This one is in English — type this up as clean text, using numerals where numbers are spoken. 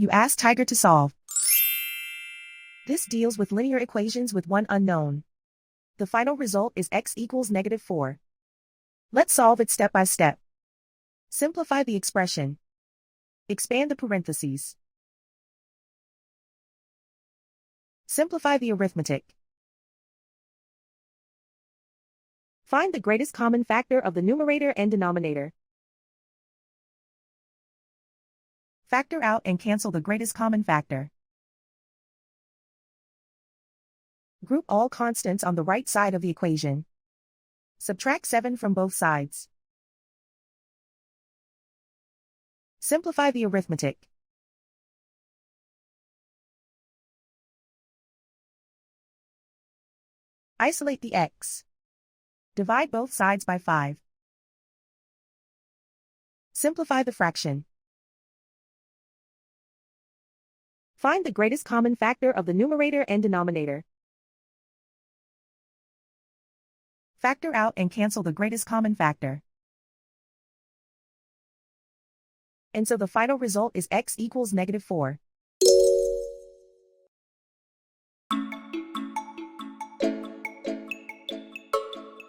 You ask Tiger to solve. This deals with linear equations with one unknown. The final result is x equals -4. Let's solve it step by step. Simplify the expression. Expand the parentheses. Simplify the arithmetic. Find the greatest common factor of the numerator and denominator. Factor out and cancel the greatest common factor. Group all constants on the right side of the equation. Subtract 7 from both sides. Simplify the arithmetic. Isolate the x. Divide both sides by 5. Simplify the fraction. Find the greatest common factor of the numerator and denominator. Factor out and cancel the greatest common factor. And so the final result is x equals -4.